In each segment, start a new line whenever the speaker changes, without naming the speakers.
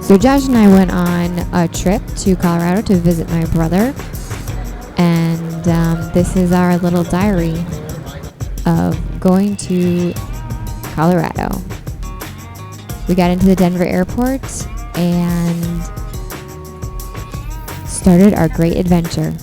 So Josh and I went on a trip to Colorado to visit my brother, and this is our little diary of going to Colorado. We got into the Denver airport and started our great adventure.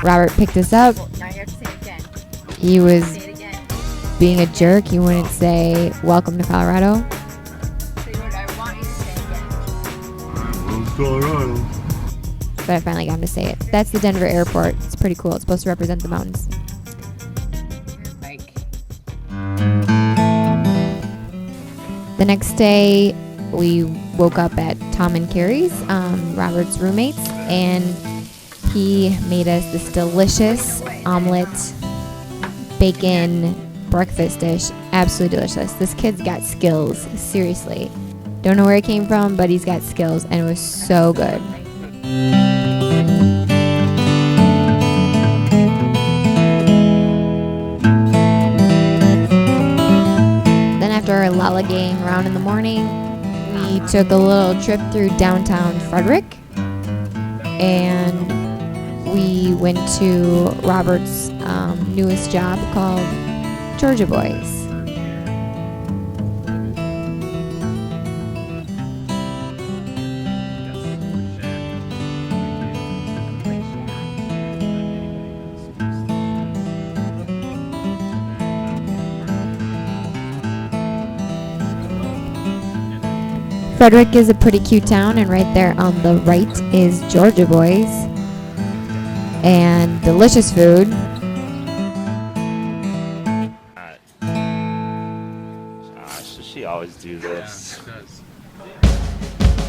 Robert picked us up.
Now you have to say it again.
He was
Say it again.
being a jerk. He wouldn't say welcome to Colorado.
Say what I want you to say again.
Colorado.
But I finally got him to say it. That's the Denver airport. It's pretty cool. It's supposed to represent the mountains.
Like,
The next day, we woke up at Tom and Carrie's, Robert's roommates, and he made us this delicious omelet bacon breakfast dish. Absolutely delicious. This kid's got skills. Seriously. Don't know where it came from, but he's got skills, and it was so good. Then after lollygagging around in the morning, we took a little trip through downtown Frederick, and we went to Robert's newest job called Georgia Boys. Frederick is a pretty cute town, and right there on the right is Georgia Boys. And delicious food.
She always do this.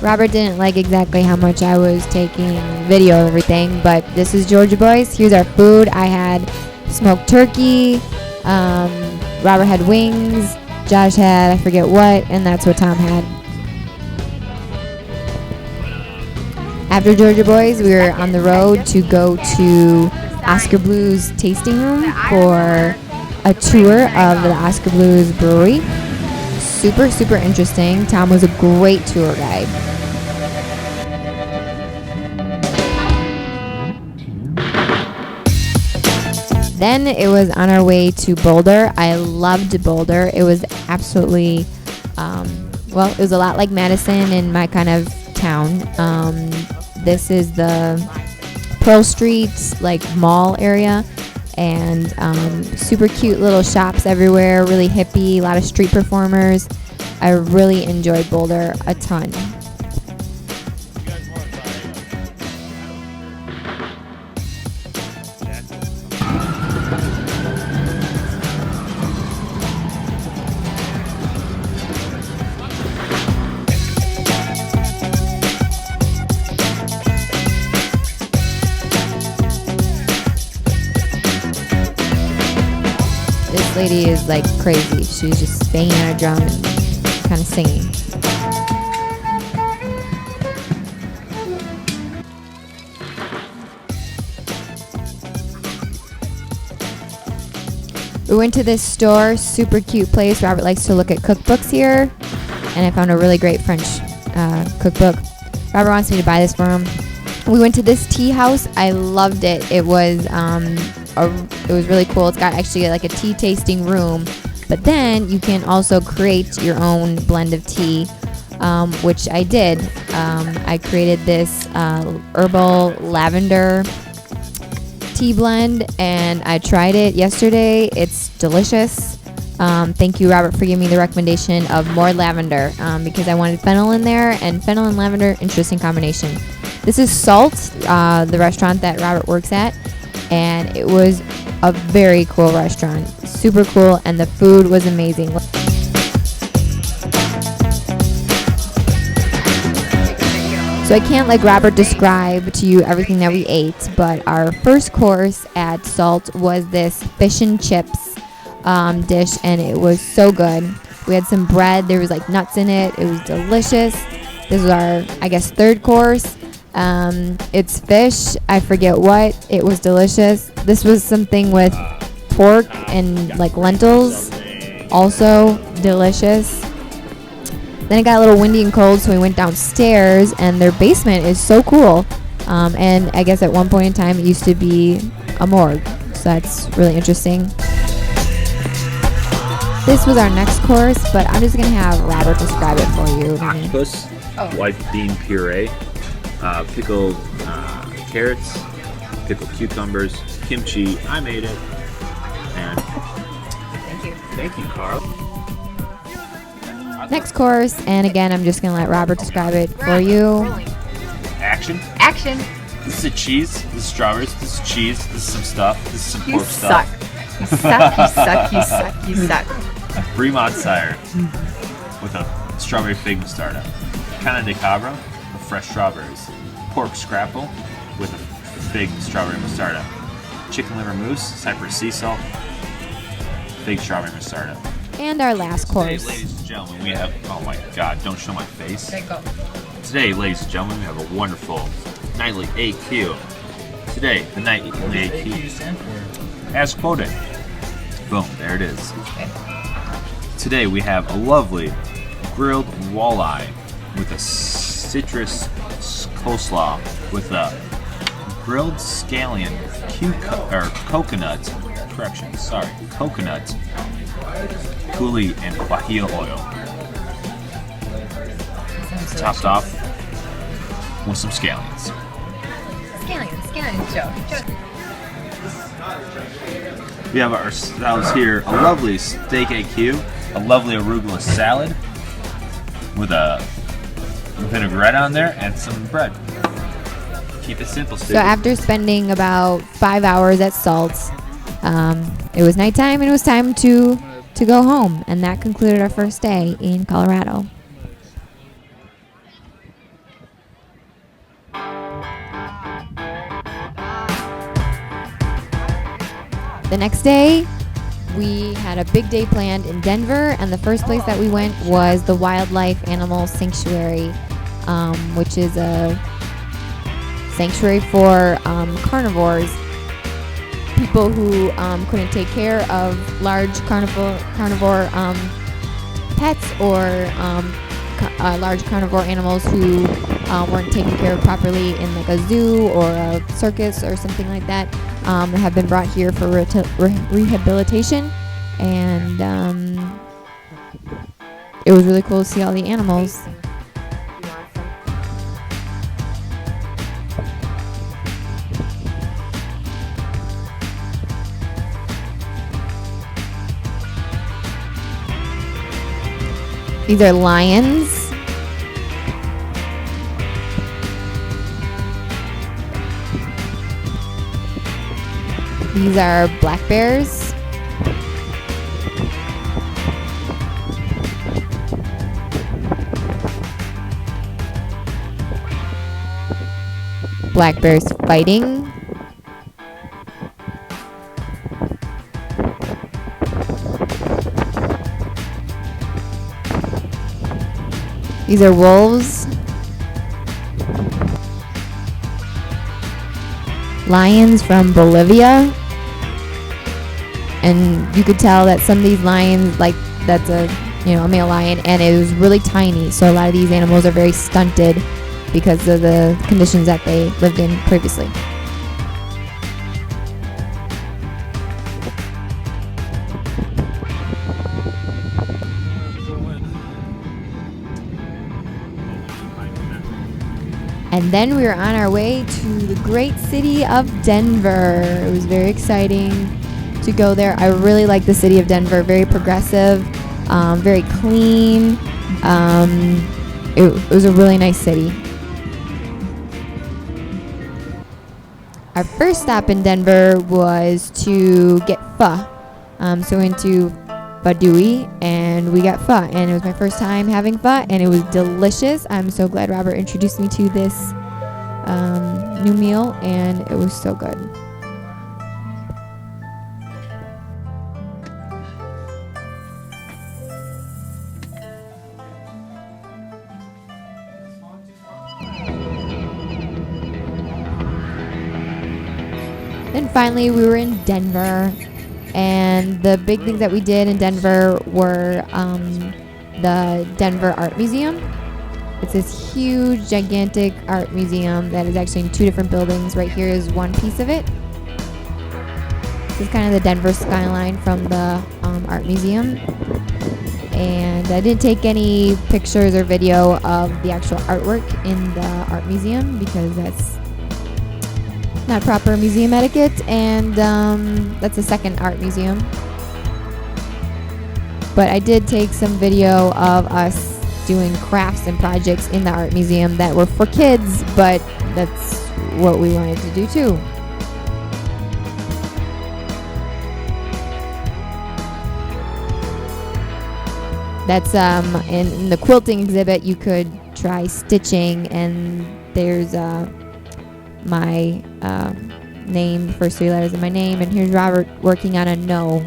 Robert didn't like exactly how much I was taking video of everything, but this is Georgia Boys. Here's our food. I had smoked turkey. Robert had wings. Josh had I forget what, and that's what Tom had. After Georgia Boys, we were on the road to go to Oscar Blues tasting room for a tour of the Oscar Blues brewery. Super, super interesting. Tom was a great tour guide. Then it was on our way to Boulder. I loved Boulder. It was absolutely, it was a lot like Madison in my kind of town. This is the Pearl Street, mall area, and super cute little shops everywhere, really hippie, a lot of street performers. I really enjoyed Boulder a ton. This lady is like crazy. She's just banging on a drum and kind of singing. We went to this store, super cute place. Robert likes to look at cookbooks here, and I found a really great French cookbook. Robert wants me to buy this for him. We went to this tea house. I loved it. It was really cool. It's got actually like a tea tasting room, but then you can also create your own blend of tea, which I did. I created this herbal lavender tea blend, and I tried it yesterday. It's delicious. Thank you, Robert, for giving me the recommendation of more lavender, because I wanted fennel in there, and fennel and lavender, interesting combination. This is Salt, the restaurant that Robert works at, and it was a very cool restaurant, super cool, and the food was amazing. So I can't like Robert describe to you everything that we ate, but our first course at Salt was this fish and chips dish, and it was so good. We had some bread, there was like nuts in it, it was delicious. This was our, I guess, third course. It's fish, I forget what, it was delicious. This was something with pork and like lentils, also delicious. Then it got a little windy and cold, so we went downstairs, and their basement is so cool. And I guess at one point in time it used to be a morgue, so that's really interesting. This was our next course, but I'm just gonna have Robert describe it for you.
Octopus, white bean puree, pickled carrots, pickled cucumbers, kimchi. I made it. And thank you, Carl.
Next course, and again, I'm just gonna let Robert describe it for you.
Action.
Action.
This is a cheese. This is strawberries. This is cheese. This is some stuff. This is some
You
pork
suck.
stuff.
You suck. You suck. You suck. You suck.
Fremont cider with a strawberry fig mostarda. Canna de cabra with fresh strawberries. Pork scrapple with a fig strawberry mostarda. Chicken liver mousse, cypress sea salt, fig strawberry mostarda.
And our last
Today,
course.
ladies and gentlemen, we have, oh my god, don't show my face.
Okay, go.
Today, ladies and gentlemen, we have a wonderful nightly AQ. Today, the nightly AQ, as quoted. Boom, there it is.
Okay.
Today, we have a lovely grilled walleye with a citrus coleslaw with a grilled scallion, coconut, coconut, coulis, and guajillo oil. Topped off with some scallions.
Scallions, Joe.
We have ourselves here a lovely steak AQ, a lovely arugula salad with a vinaigrette on there and some bread. Keep it simple,
So
stupid.
after spending about 5 hours at Salt's, it was nighttime and it was time to go home, and that concluded our first day in Colorado. The next day, we had a big day planned in Denver, and the first place that we went was the Wildlife Animal Sanctuary, which is a sanctuary for carnivores, people who couldn't take care of large carnivore pets or large carnivore animals who weren't taken care of properly in like a zoo or a circus or something like that. Have been brought here for rehabilitation, and it was really cool to see all the animals. These are lions. These are black bears. Black bears fighting. These are wolves. Lions from Bolivia. And you could tell that some of these lions, like that's a male lion, and it was really tiny. So a lot of these animals are very stunted because of the conditions that they lived in previously. And then we were on our way to the great city of Denver. It was very exciting to go there. I really like the city of Denver. Very progressive, very clean. It was a really nice city. Our first stop in Denver was to get pho. So we went to Badui and we got pho, and it was my first time having pho, and it was delicious. I'm so glad Robert introduced me to this new meal, and it was so good. Then finally we were in Denver, and the big things that we did in Denver were the Denver Art Museum. It's this huge, gigantic art museum that is actually in 2 different buildings. Right here is one piece of it. This is kind of the Denver skyline from the art museum. And I didn't take any pictures or video of the actual artwork in the art museum because that's not proper museum etiquette, and that's the second art museum. But I did take some video of us doing crafts and projects in the art museum that were for kids, but that's what we wanted to do too. That's in the quilting exhibit you could try stitching, and there's my name, first 3 letters of my name, and here's Robert working on a no.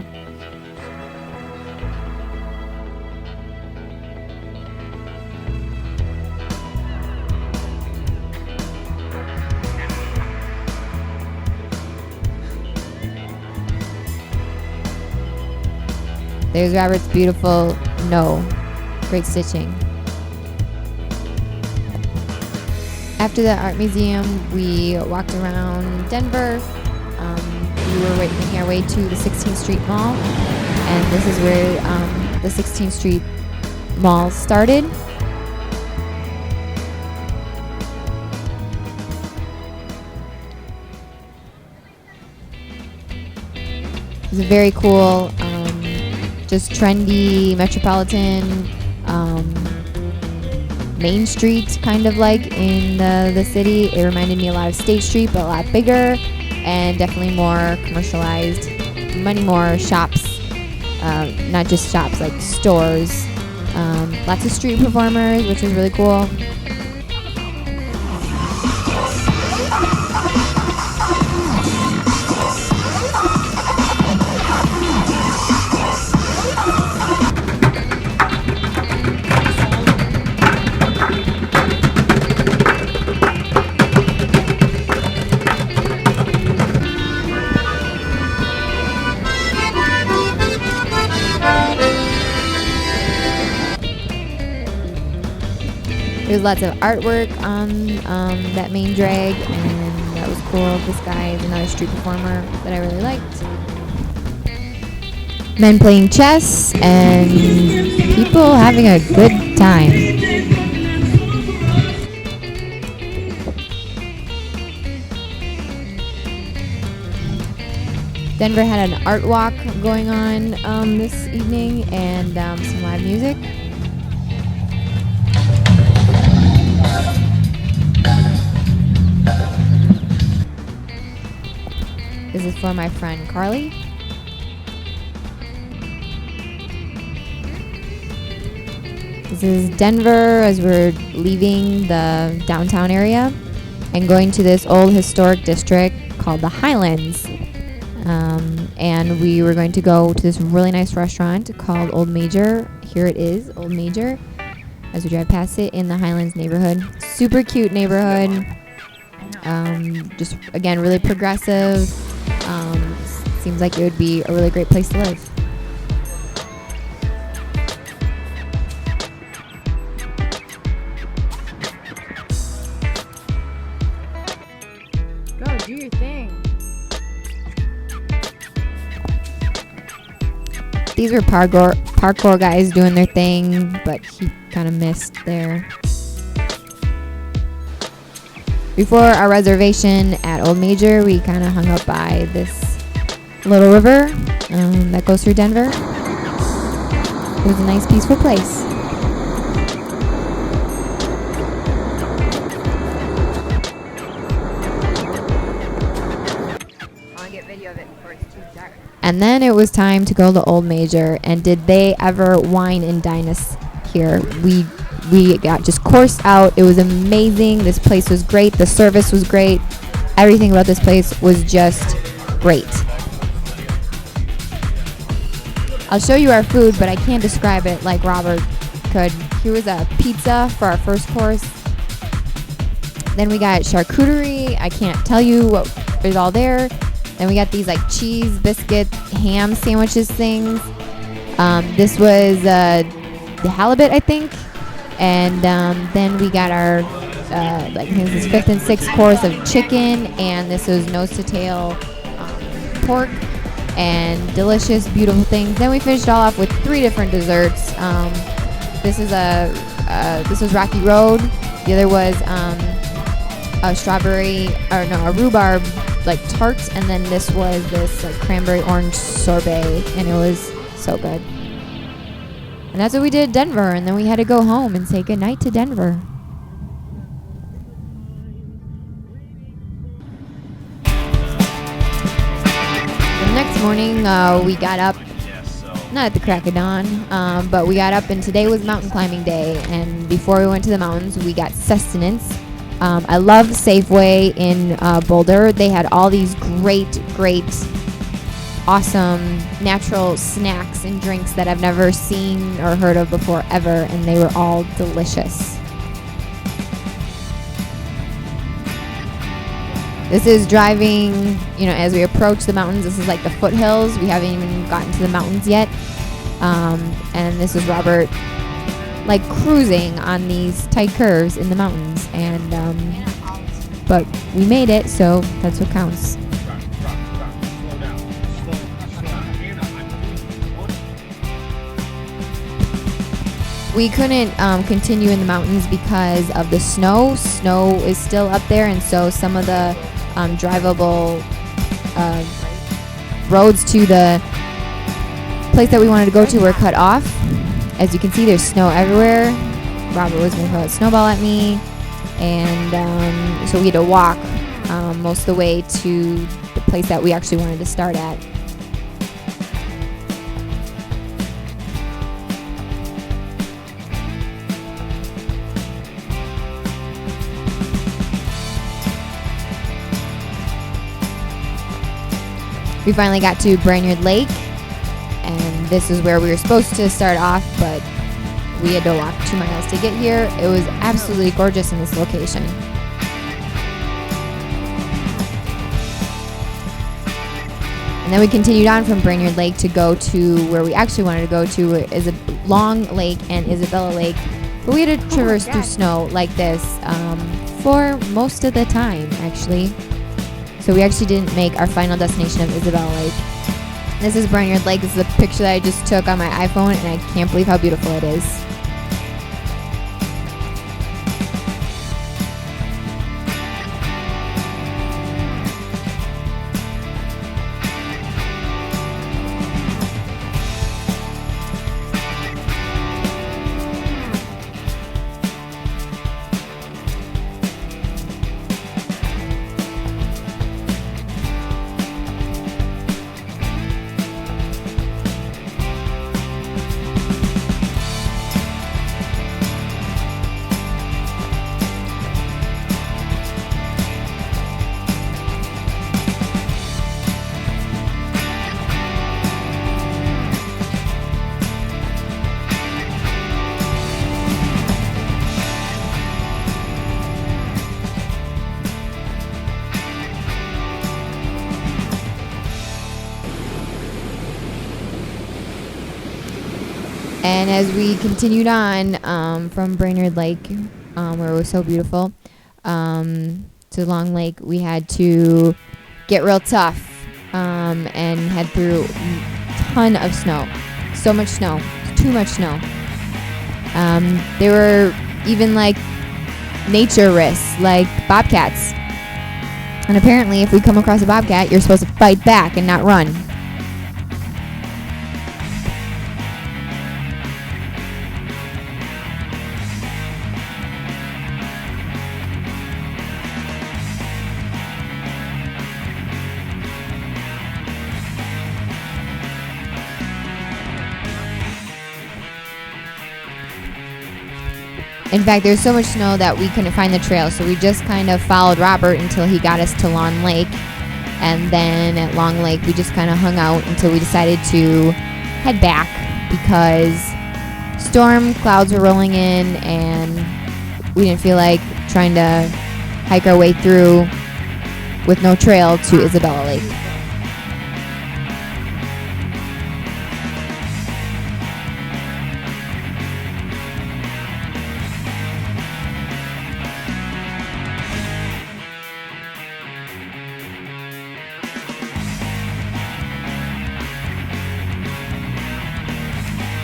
There's Robert's beautiful no. Great stitching. After the art museum, we walked around Denver. We were making our way to the 16th Street Mall, and this is where the 16th Street Mall started. It's a very cool, just trendy metropolitan Main Street, kind of like in the city. It reminded me a lot of State Street, but a lot bigger and definitely more commercialized. Many more shops, not just shops, like stores. Lots of street performers, which is really cool. There's lots of artwork on that main drag, and that was cool. This guy is another street performer that I really liked. Men playing chess and people having a good time. Denver had an art walk going on this evening, and some live music. This is for my friend Carly. This is Denver as we're leaving the downtown area and going to this old historic district called the Highlands. And we were going to go to this really nice restaurant called Old Major. Here it is, Old Major, as we drive past it in the Highlands neighborhood. Super cute neighborhood. Just, again, really progressive. Seems like it would be a really great place to live.
Go, do your thing.
These were parkour guys doing their thing, but he kind of missed there. Before our reservation at Old Major, we kind of hung up by this little river that goes through Denver. It was a nice, peaceful place.
I want to get video of it before it's too dark.
And then it was time to go to Old Major. And did they ever wine and dine us here? We got just coursed out. It was amazing. This place was great. The service was great. Everything about this place was just great. I'll show you our food, but I can't describe it like Robert could. Here was a pizza for our first course. Then we got charcuterie. I can't tell you what is all there. Then we got these like cheese, biscuit, ham sandwiches things. This was the halibut, I think. And then we got our like this is 5th and 6th course of chicken, and this was nose to tail pork, and delicious, beautiful things. Then we finished it all off with 3 different desserts. This was Rocky Road. The other was a rhubarb like tart, and then this was this like cranberry orange sorbet, and it was so good. And that's what we did at Denver, and then we had to go home and say goodnight to Denver. The next morning, we got up, not at the crack of dawn, but we got up, and today was mountain climbing day, and before we went to the mountains, we got sustenance. I love Safeway in Boulder. They had all these great, awesome natural snacks and drinks that I've never seen or heard of before ever, and they were all delicious. This is driving, as we approach the mountains. This is like the foothills. We haven't even gotten to the mountains yet. And this is Robert like cruising on these tight curves in the mountains, and but we made it, so that's what counts. We couldn't continue in the mountains because of the snow. Snow is still up there, and so some of the drivable roads to the place that we wanted to go to were cut off. As you can see, there's snow everywhere. Robert was going to throw a snowball at me, and so we had to walk most of the way to the place that we actually wanted to start at. We finally got to Brainerd Lake, and this is where we were supposed to start off, but we had to walk 2 miles to get here. It was absolutely gorgeous in this location. And then we continued on from Brainerd Lake to go to where we actually wanted to go to, is a Long Lake and Isabella Lake. But we had to traverse through snow like this for most of the time, actually. So we actually didn't make our final destination of Isabella Lake. This is Brainerd Lake. This is a picture that I just took on my iPhone, and I can't believe how beautiful it is. And as we continued on from Brainerd Lake, where it was so beautiful, to Long Lake, we had to get real tough and head through a ton of snow. So much snow. Too much snow. There were even like nature risks, like bobcats. And apparently if we come across a bobcat, you're supposed to fight back and not run. In fact, there's so much snow that we couldn't find the trail, so we just kind of followed Robert until he got us to Long Lake. And then at Long Lake, we just kind of hung out until we decided to head back because storm clouds were rolling in and we didn't feel like trying to hike our way through with no trail to Isabella Lake.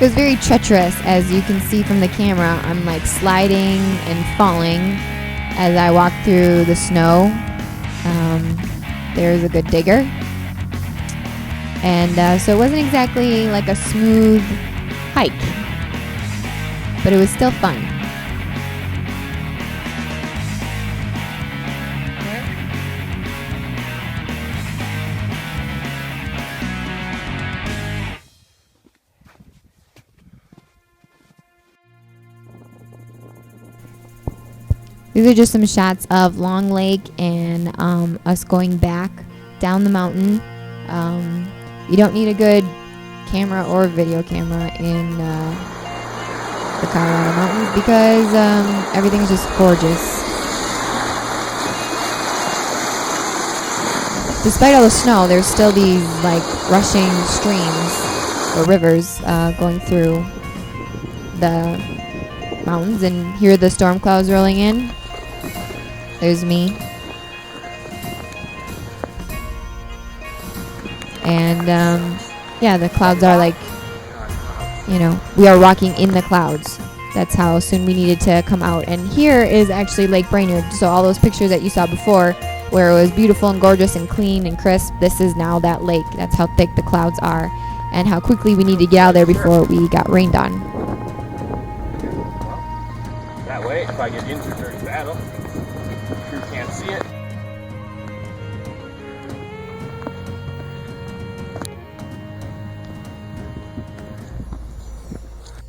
It was very treacherous, as you can see from the camera. I'm like sliding and falling as I walk through the snow. There's a good digger. And so it wasn't exactly like a smooth hike, but it was still fun. These are just some shots of Long Lake and us going back down the mountain. You don't need a good camera or video camera in the Colorado mountains because everything's just gorgeous. Despite all the snow, there's still these like rushing streams or rivers going through the mountains, and here are the storm clouds rolling in. There's me. And yeah, the clouds are like, you know, we are walking in the clouds. That's how soon we needed to come out. And here is actually Lake Brainerd. So all those pictures that you saw before where it was beautiful and gorgeous and clean and crisp, this is now that lake. That's how thick the clouds are and how quickly we need to get out of there before we got rained on.
That way, if I get injured during battle, crew can't see it.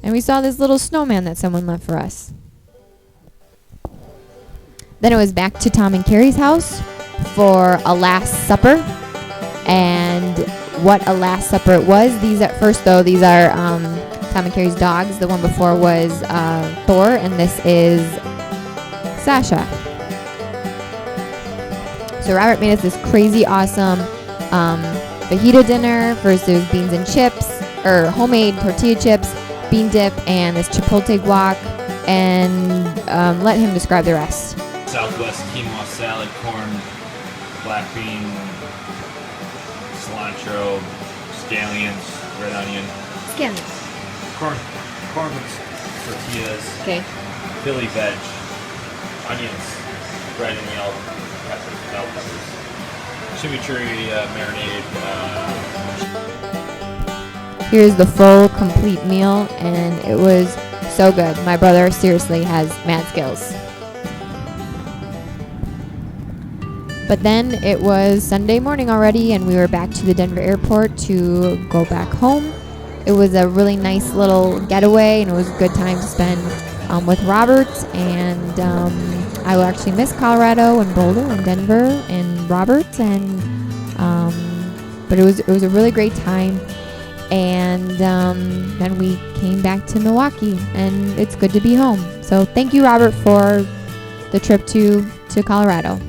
And we saw this little snowman that someone left for us. Then it was back to Tom and Carrie's house for a Last Supper. And what a Last Supper it was. These at first, though, these are Tom and Carrie's dogs. The one before was Thor, and this is Sasha. So Robert made us this crazy awesome fajita dinner. First it was beans and chips, or homemade tortilla chips, bean dip, and this chipotle guac, and let him describe the rest.
Southwest quinoa salad, corn, black bean, cilantro, scallions, red onion, corn with tortillas,
Okay.
Philly veg, onions, red and yellow bell peppers, chimichurri marinated.
Here's the full, complete meal, and it was so good. My brother seriously has mad skills. But then it was Sunday morning already, and we were back to the Denver airport to go back home. It was a really nice little getaway, and it was a good time to spend with Robert. And I will actually miss Colorado and Boulder and Denver and Robert. And but it was a really great time. And then we came back to Milwaukee, and it's good to be home. So thank you, Robert, for the trip to Colorado.